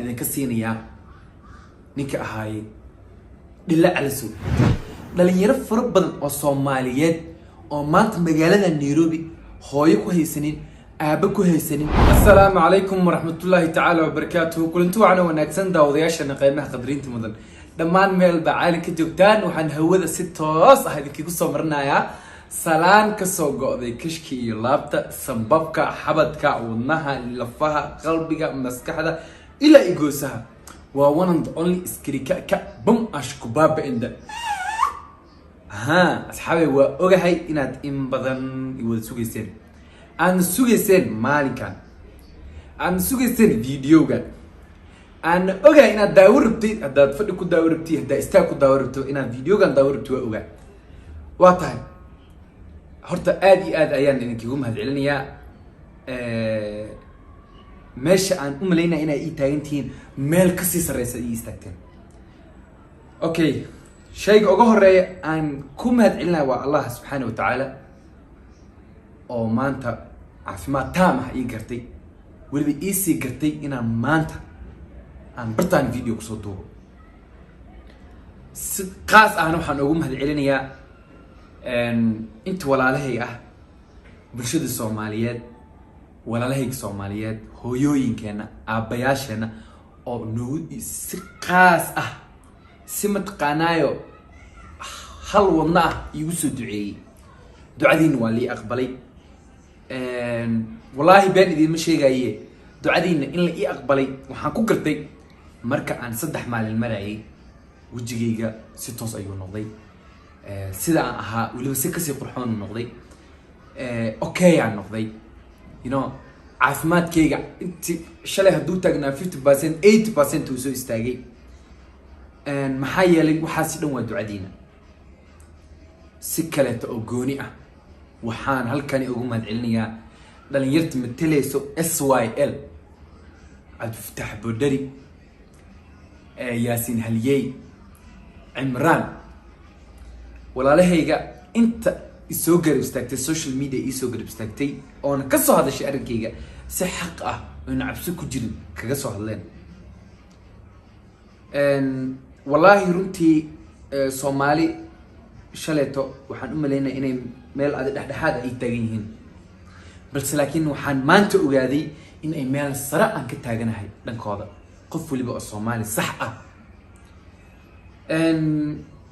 idinka siinayaa ninka ahaayay Dhilla Calisow dhalinyaro fara badan oo Soomaaliyeed oo maanta magaalada Nairobi hooyo ku haysanin aaba ku haysanin. Assalaamu calaykum waraxmatullaahi tacaala wabarakaatuhu. kulanti wacan wanaagsan daawadayaashana qiimaha qadriinta mudan dhammaan meel baa caalamka joogtaan. waxaan hawada si toos ah idinkagu soo marinayaa salaan ka soo go'day kashki iyo laabta, sanbabka, xabadka, wadnaha, lafaha, qalbiga, maskaxda ila igoosaha. waa one and only iskrika ka bum ashkubaaba inda. asxaabay waa ogahay inaad in badan wada sugayseen, aan sugayseen maalinkan, aan sugayseen videogan, aan ogahay inaad daawo rabtid, haddaad fadhi ku daawo rabtid, haddaad istaag ku daawo rabto, inaad videogan daawo rabtid waa ogaa. waa tahay horta aad iyo aad ayaan idinkagu mahadcelinayaa. meesha aan u malaynaya inay ii taagan tihiin meel kasii sarreysa ii istaagteen. okay, shayga ugu horeeya aan ku mahadcelinaya waa Allah subxaanahu wa tacaala oo maanta caafimaad taam ah ii gartay, weliba ii sii gartay inaan maanta aan bartaan video kusoo duubo. si qaas ahna waxaan ugu mahadcelinayaa inta walaalahay ah, bulshada Soomaaliyeed, walaalahayga Soomaaliyeed, hooyooyinkeena, aabbayaasheena oo nagu si qaas ah, si mataqaanaayo hal wadna ah iigu soo duceeyey. ducadiina waa lii aqbalay. wallaahi been idiinma sheegaye, ducadiina in la ii aqbalay waxaan ku gartay marka aan 3 maalin marayay wejigayga si toos ayuu noqday. sida aan ahaa weliba si kasii qurxoon noqday. okay aan noqday, you know, caafimaadkayga inti shalay hadduu taagnaa 50% 80% uu soo istaagay. maxaa yeelay waxaasi dhan waa ducadiina. si kaleeto oo gooni ah waxaan halkani ugu mahadcelinayaa dhalinyarta matalayso SYL, Cabdifataax Boodhari, Yaasiin Haliyey, Cimraan, walaalahayga inta isoo garab istaagtay social media, isoo garab istaagtay oona ka soo hadashay arrinkayga si xaq ah oona cabsi ku jirin kaga soo hadleen. wallaahi runtii Soomaali shaleeto waxaan u maleynayaa inay meel dhexdhexaad ay taagan yihiin, balse laakiin waxaan maanta ogaaday in ay meel sare aan ka taaganahay dhankooda. qof waliba oo Soomaali sax ah.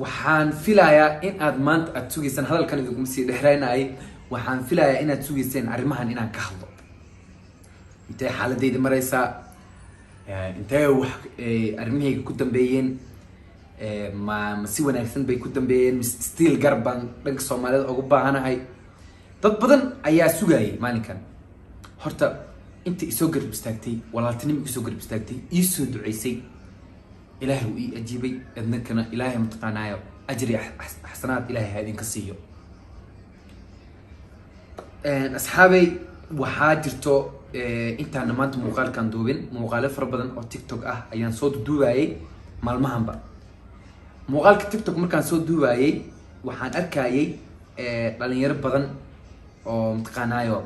waxaan filayaa in aad maanta aad sugaysaan hadalkan idinku sii dheeraynayay. waxaan filayaa inaad sugayseen arrimahan inaan ka hadlo. intee xaaladayda maraysaa, intee wax arrimahayga ku dambeeyeen, ma si wanaagsan bay ku dambeeyeen, still garban dhanka Soomaalida ugu baahanahay. dad badan ayaa sugayay maalinkan. horta inta isoo garab istaagtay, walaaltinimo isoo garab istaagtay, isoo duceysay, ilaahay uu ii ajiibay. adnankana ilaahay mataqaanaayo ajri xasanaad ilaahay ha idinka siiyo. asxaabay waxaa jirto intaan maanta muuqaalkan duubin, muuqaalo fara badan oo TikTok ah ayaan soo duubayay maalmahanba. muuqaalka TikTok markaan soo duubayay waxaan arkayay dhalinyaro badan oo mataqaanaayo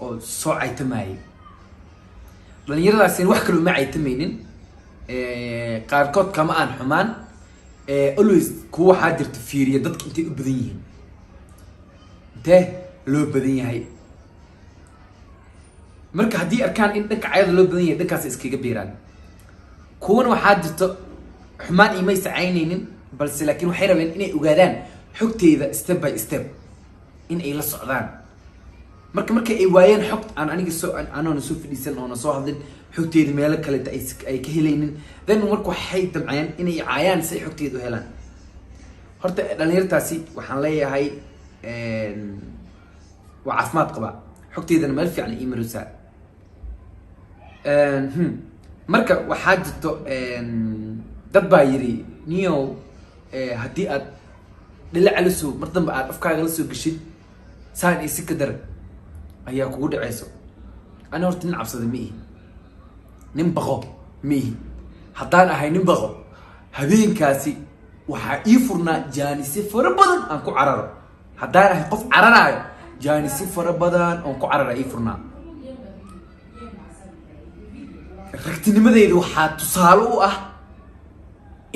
oo soo caytamayay. dhalinyaradaasina wax kale uma caytamaynin, qaarkood kama aan xumaan. always kuwa waxaa jirta fiiriya dadka intay u badan yihiin, intee loo badan yahay. marka haddii arkaan in dhanka cayada loo badan yahay, dhankaas iskaga beeraan. kuwana waxaa jirto xumaan imay sacaynaynin, balse laakiin waxay rabeen inay ogaadaan xogteyda step by step, in ay la socdaan. marka ay waayeen xogta aan aniga anoona soo fadhiisan oona soo hadlin, xogteyda meelo kaleta ay ka helaynin, then marka waxay damcayeen inay caayaan si ay xogteyda u helaan. horta dhalinyartaasi waxaan leeyahay waa caafimaad qabaa, xogteydana meel fiican ii maraysaa. marka waxaa jirto dad baa yiri niyow haddii aad Dhilla Calisow mar dambe aad afkaaga la soo geshid saan isi ka daran ayaa kugu dhacayso. ana horta nin cabsada ma ihi, nin baqo ma ihi. haddaan ahay nin baqo, habeenkaasi waxaa ii furnaa jaanisi fara badan aan ku cararo. haddaan ahay qof cararaayo, jaanisi fara badan oon ku carara ii furnaa. ragtinimadeyda waxaa tusaale u ah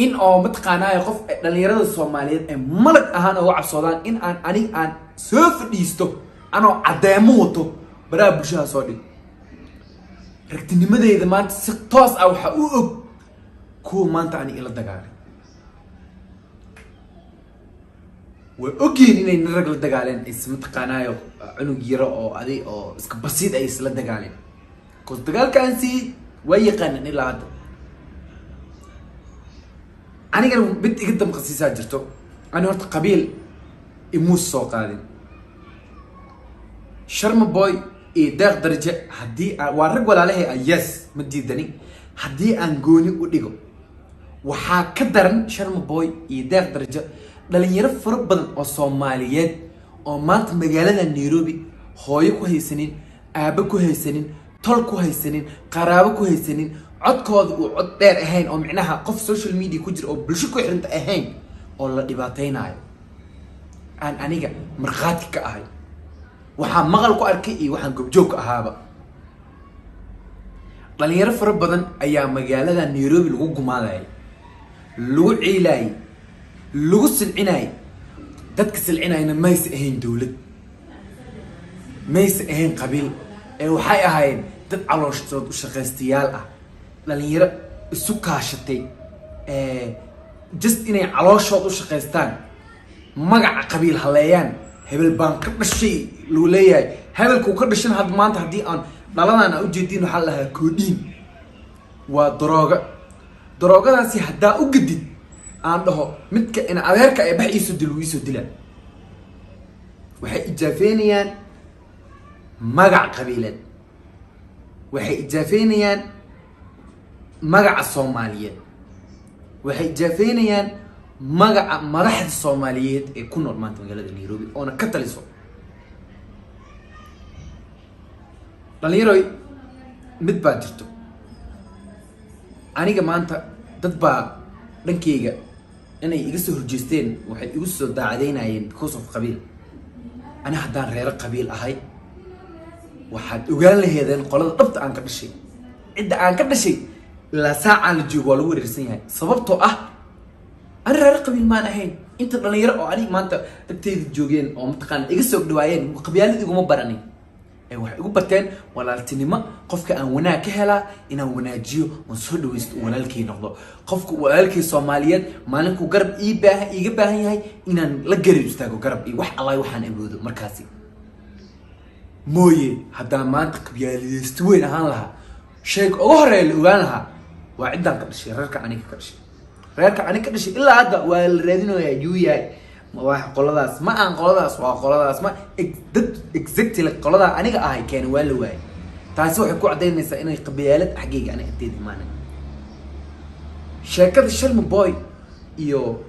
in oo mataqaanaa qof dhalinyarada Soomaaliyeed ee malag ahaan oo cabsoodaan in aan soo fadhiisto anoo cadeemo wato baraha bulshada soo dhig ragtinimadeyda maanta si toos ah waxa u og kuwa maanta ani ila dagaalay way ogeen inay rag la dagaaleen isma taqaanaayo cunug yaro oo adi oo iska basiid ay isla dagaaleen ko dagaalkaansi way yaqaaneen ilaa hadda aniga bid iga dam qasiisa jirto ani horta qabiil imuus soo qaadin Sharma Boy ee deeq darajo hadii waa rag walaalahay yes ma diidani hadii aan gooni u dhigo waxa ka daran Sharma Boy ee deeq darajo dhalinyaro fara badan oo Soomaaliyeed oo maanta magaalada Nairobi hooyo ku haysanin aaba ku haysanin tol ku haysanin qaraabo ku haysanin codkooda uu cod dheer ahayn oo micnaha qof social media ku jira oo bulsho ku xiranta ahayn oo la dhibaateynayo aan aniga marqaadka ka ahay waxaan maqal ku arkay iyo waxaan gobjoog ka ahaaba dhalinyaro fara badan ayaa magaalada Nairobi lagu gumaaday lagu ciilay lagu silcinay dadka silcinayna maysa ahayn dawlad maysa ahayn qabiil ee waxay ahaayeen dad calooshtood u shaqaystayaal ah dhalinyaro isu kaashatay just inay calooshood u shaqaystaan magaca qabiil haleeyaan hebel baan ka dhashay loo leeyahay hebelku ka dhashan had maanta hadii aan dhaladana u jeedin waxa la koodin waa daroogadaasi hadaa u gadid aan dhaho midka in adeerka ay baxiiso dilwiiso dilaan waxay ijaafeenayaan magac qabiilad waxay ijaafeenayaan magaca Soomaaliyeed waxay ijaafeenayaan magaca madaxda Soomaaliyeed ee ku nool maanta magaalada Nairobi oo ka taliso dhalinyaro mid baa jirto aniga maanta dad baa dhankeyga inay iga soo horjeesteen waxay igu soo daacadeynayeen because of qabiil ana hadaan reer qabiil ahay waxaad ogaan laheedeen qolada dhabta aan ka dhashay cidda aan ka dhashay la saacan la joogo lagu wareersan yahay sababtoo ah أنا رقبي ما نهين أنت اللي يرى أني ما أنت تبتدي تجوجين أو متقن إجسوا بدوايين وقبيلة يقوم براني واحد يقول بتين ولا التنمى قفك أن ونا كهلا إن ونا جيو ونصهد ويست ولا الكي نقضه قفك ولا الكي صوماليات ما نكو قرب يجبه هي إن لجري يستاجو قرب واحد الله يوحنا يبودو مركزي مويه هذا ما أنت قبيلة يستوين هالها شيء أهر اللي وانها وعندك كرشي ركع عنك كرشي reerka ani ka dhashay ilaa hadda waa la raadinayaa yuuyay ma wax qoladaas ma aan qoladaas waa qoladaas ma dad exactly qolada aniga ahay keen waa la waayay taasi waxay ku cadeynaysaa inay qabiilad xaqiiqi aniga inteed imaanay sheekada Sharma Boy iyo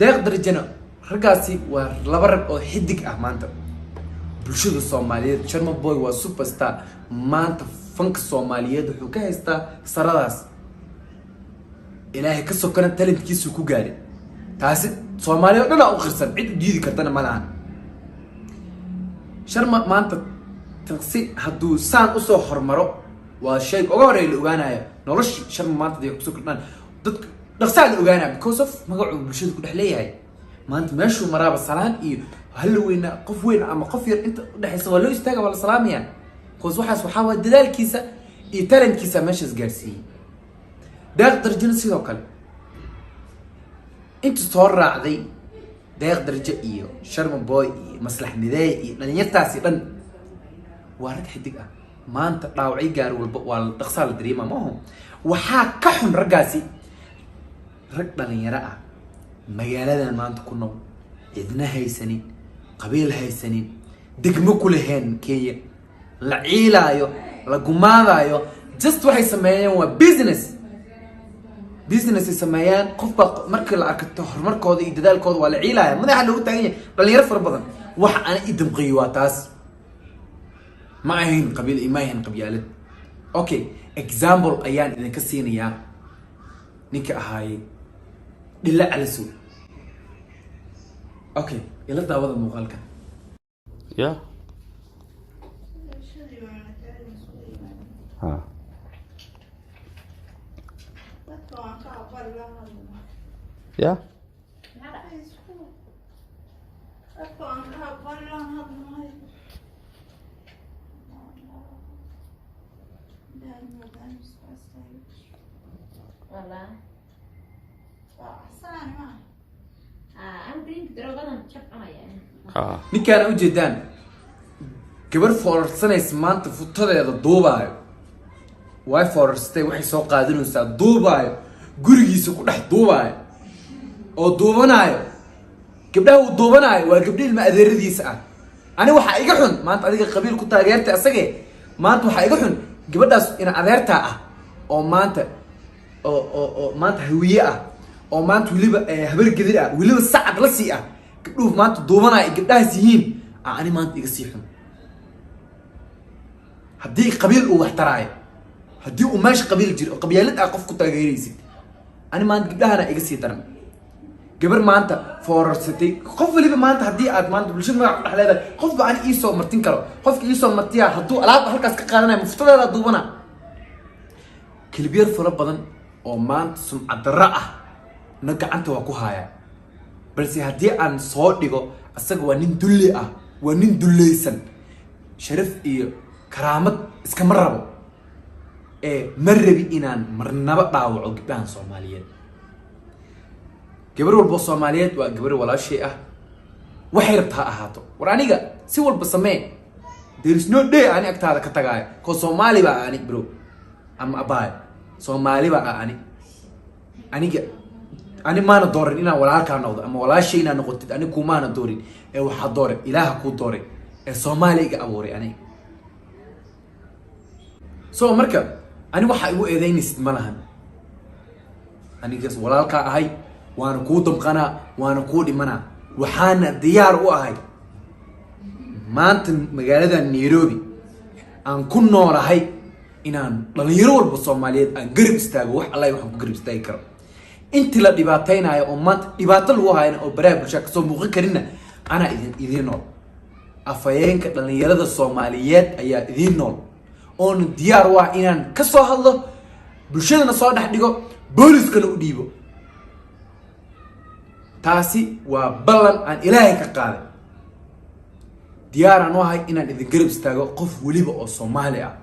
deeq darajana ragaasi waa laba rag oo xidig ah maanta bulshada Soomaaliyeed Sharma Boy waa superstar maanta fanka Soomaaliyeed wuxuu ka haystaa saradaas إلهي كسر كنا تلنت كيسو كوجاري تاسد صومالي ولا لا أخرسن عيد جديد كرتنا ملان شرما ما أنت تنسي هدو سان أسو حرمرو والشيء أقاري الأوغانا نورش شرما ما أنت ديك كسر كنا نغسل الأوغانا because of ما قعد بشيء كل حليه هاي ما أنت ماشوا مرا بالسلام إيه هلوين قفوين أما قفير أنت ده يسوى له يستاجا ولا سلام يعني كوز واحد وحاول دلال كيسة يتلن كيسة ماشي سجارسي deeq darajana sidoo kale inta soo raacday deeq darajo iyo Sharma Boy iyo maslax miday iyo dhalinyartaasi dhan waa rag xidig ah maanta dhaawacay gaar walba waa la dhaqsaal dareema maaho waxa ka xun ragaasi rag dhalinyaro ah magaaladan maanta ku nool idna haysanin qabiil haysanin degmo ku leheen Kenya la ciilaayo la gumaadayo just waxay sameeyeen waa business سمايان قف مركل أكتر مركود إدلال كود ولا عيلة ما ده حلو تاني بل يرفع بدن واحد أنا إدم قيواتاس ما هين قبيل ما هين قبيلة أوكي example أيان إذا كسيني يا نيك هاي لله على سوء أوكي يلا ده وضع مغالك يا ها Ya. Wala. Ang drink drogadan chap ayan. Ha. ninkaan ujeedaan gabar foorarsanaysa maanta futadeeda duubaayo way foorarsatay waxay soo qaadanaysaa duubaayo gurigiisa ku dhex duubaayo oo duubanaayo gabdhaha uu duubanaayo waa gabdha ilma adeeradiisa ah ani waxaa iga xun maanta adiga qabiil ku taageertay asage maanta waxaa iga xun gabadhaas ina adeertaa ah oo maanta oo maanta hawiye ah oo maanta weliba habar gadir ah weliba sacad la sii ah gabdhuhu maanta duubanaayo gabdhahaas yihiin ani maanta iga sii xun haddii qabiil uu wax taraayo haddii uu meesha qabiil jiro oo qabyaalad ah qof ku taageeraysid ani maanta gabdhahana iga sii daran gabar maanta foorarsatay qof waliba maanta haddii aad maanta bulshada magac ku dhex leedahay qofba ani iisoo martin karo qofka iisoo martiya hadduu alaabta halkaas ka qaadanaya muftadeeda duubana kelibyar fara badan oo maanta sumcad darro ah na gacanta waa ku haayaa balse haddii aan soo dhigo asaga waa nin dulli ah waa nin dullaysan sharaf iyo karaamad iskama rabo ma rabi inaan marnaba dhaawaco gabdhahan soomaaliyeed gabar walba soomaaliyeed waa gabar walaashay ah waxay rabtaa ahaato war aniga si walba samee there is no day ani agtaada ka tagaayo ko soomaali baa ani bro ama abaayo soomaali baa aniga ani maana doorin inaan walaalkaa noqdo ama walaashay inaan noqotid ani kumaana doorin waxaa doore ilaaha kuu dooray soomaali iga abuuray aniga so marka ani waxaa igu eedeynaysid ma lahan anigaas walaalkaa ahay waana kuu damqanaa waana kuu dhimanaa waxaana diyaar u ahay maanta magaalada Nairobi aan ku noolahay inaan dhalinyaro walba Soomaaliyeed aan garab istaago wax Allah waxaan ku garab istaagi karo intii la dhibaataynayo oo maanta dhibaato lagu hayna oo baraha bulshada ka soo muuqan karina ana idin nool afayeenka dhalinyarada Soomaaliyeed ayaa idin nool oo diyaar u ah inaan ka soo hadlo bulshadana soo dhex dhigo booliskana u dhiibo taasi waa ballan aan ilaahay ka qaaday diyaar aan u ahay inaan idin garab istaago qof waliba oo Soomaali ah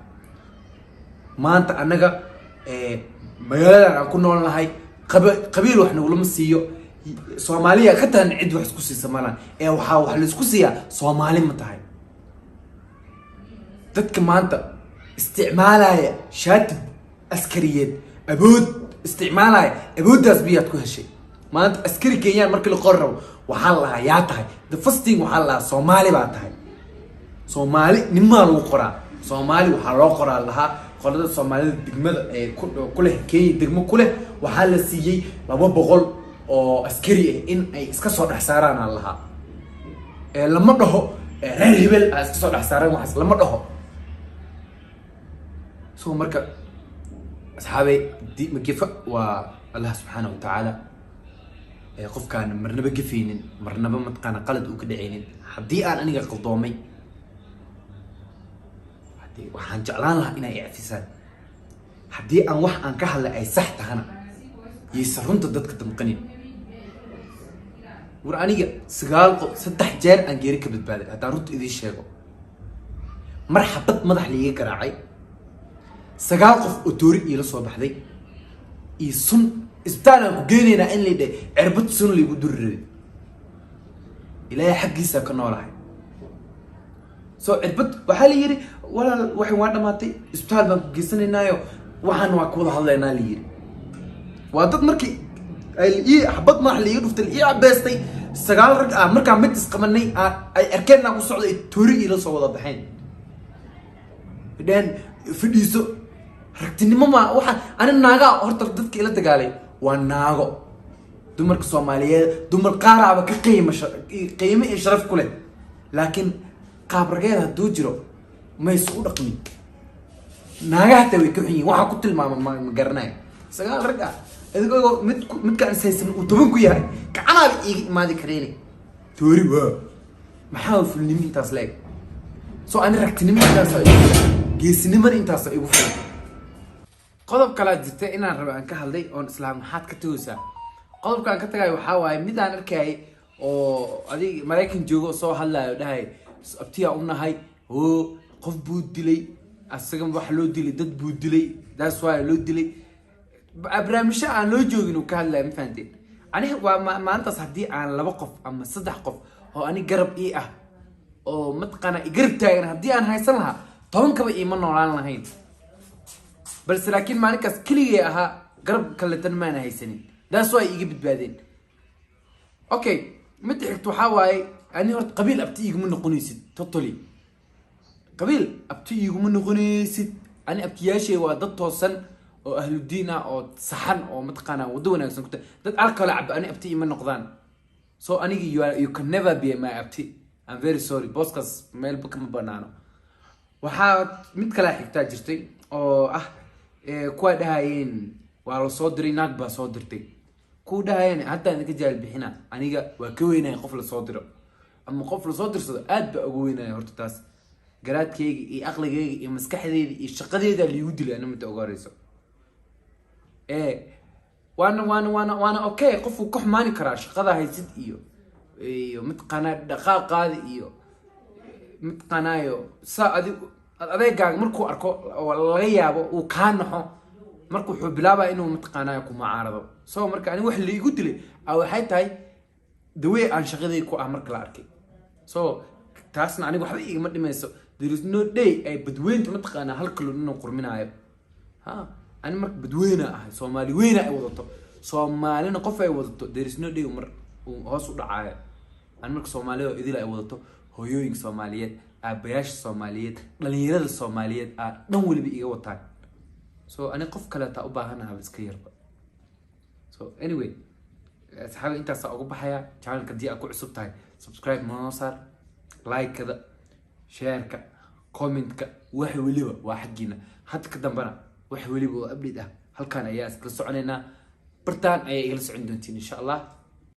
maanta anaga magaalada aan ku noolnahay qabiil wax nagu lama siiyo Soomaaliya ka tan cid wax isku siisa malan waxa wax la isku siiya Soomaali ma tahay dadka maanta isticmaalaya shaati askariyeed abood isticmaalaya aboodaas biyaad ku heshay maanta askari Kenya markii la qorro waxa la yaa tahay the first thing waxa la Soomaali baa tahay Soomaali nima lagu qoraa Soomaali waxa loo qoraa laha qolada Soomaalida degmada ku leh Kenya degmo ku leh waxa la siiyay 200 oo askari ah in ay iska soo dhax saaraan laha lama dhaho reer hebel iska soo dhax saaraan waxas lama dhaho soo marka asxaabay magifa waa Allah subhanahu wa ta'ala qofkaan marnaba gafeynin marnaba matqana qalad uu ka dhaceynin hadii aan aniga qaldoomay hadii waxaan jeclaan lahaa inay ictisaan hadii aan wax aan ka hadlay ay sax tahana yeesarunta dadka damqanin war aniga 3 jeer aan geeri ka badbaaday hadaan runta idin sheego marxabad madax liiga garaacay 9 qof oo toori ila soo baxday sun isbitaalka ku geenayna in leeyahay cirbad sun liigu durray ilaahay xaqiisa ka noolahay soo cirbad waxa la yiri walaal waxay waa dhamaatay isbitaal baan ku geysanaynaayo waxaan waa ku wada hadlaynaa la yiri waa dad markii ay xabad ma liiga dhuftay cabeestay 9 rag ah markaa mid isqabanay ay arkeenna ku socday toori ila soo wada baxeen idan fidhiiso ragtinimo ma waxa ana naaga horta dadka ila dagaalay waa naago dumarka Soomaaliyeed dumar qaaraba ka qiimo iyo sharaf ku leh laakiin qaab rageed haduu jiro ma isku dhaqmin naaga hata way ka xiyeen waxa ku tilmaama ma garanay 9 rag ah adigoo mid ka saysan uu toban ku yahay kacanaad iga imaadi kareen toori waa maxaa fulnimo intaas leeg soo aan ragtinimo intaas geesinimo intaas igu furan qodob kale jirta inaan rabo aan ka hadlay oon islaam maxaad ka tagaysaa qodobka aan ka tagay waxaa waaye mid aan arkay oo adig Mareykan joogo soo hadlayo dhahay abtiya u nahay oo qof buu dilay asaga wax loo dilay dad buu dilay that's why loo dilay barnaamijyo aan loo joogin uu ka hadlayo ma fahanteen aniga waa maantaas haddii aan 2 qof ama 3 qof oo ani garab ii ah oo matqana garab taagan haddii aan haysan lahaa 10 kaba iima noolaan lahayn بس لكن ما نكس كلية قرب كلتن ما نهيسني ده سوى يجي بتبادين اوكي متحكتو حواي اني هرت قبيل ابتي من قنيسد تطلي قبيل ابتي من قنيسد اني ابتياشي ودد توسن او اهل الدين او صحن او متقنا ودونا كنت دد الك لعب اني ابتي من نقدان so اني you can never be my ابتي I'm very sorry بوسكس ميل بك مبنانو waxaa mid kale xigtaa jirtay oo kuwa dhahayeen waa la soo diray naag baa soo dirtay ku dhahayeen hadda inta jaal bixina aniga waa ka weynahay qof la soo diro ama qof la soo dirsado aad ba ugu weynahay horta taas garaadkayga iyo aqligayga iyo maskaxdayda iyo shaqadayda liigu dilay anama inta ogaarayso waana okay qof uu ku xumaani karaa shaqada haysid iyo mid qana dhaqaaqaada iyo mid qanaayo saa adeegaaga markuu arko laga yaabo uu ka naxo markuu wuxuu bilaabaa inuu matqaanaa ku macaarado soo marka ani wax la igu dilay waxay tahay dawee aan shaqaday ku marka la arkay soo taasna aniga waxba igama dhimayso there is no day ay badweynta matqaanaa hal kilo inuu qurminaayo ani marka badweyna Soomaali weyna ay wadato Soomaalina qof ay wadato there is no day mar hoos u dhacaayo ani marka Soomaaliya idil ay wadato hooyooyinka Soomaaliyeed aabayaasha Soomaaliyeed dhalinyarada Soomaaliyeed dhan waliba iga wataan so ani qof kale taa u baahanahay iska yarba so anyway asxaabi intaas ugu baxaya channelka dii aad ku cusub tahay subscribe ma saar like kada share ka comment ka wax waliba waa xaqiina hadda ka dambana wax waliba oo update halkaan ayaa iska soconeynaa bartaan ayaa igala socon doontiin insha Allah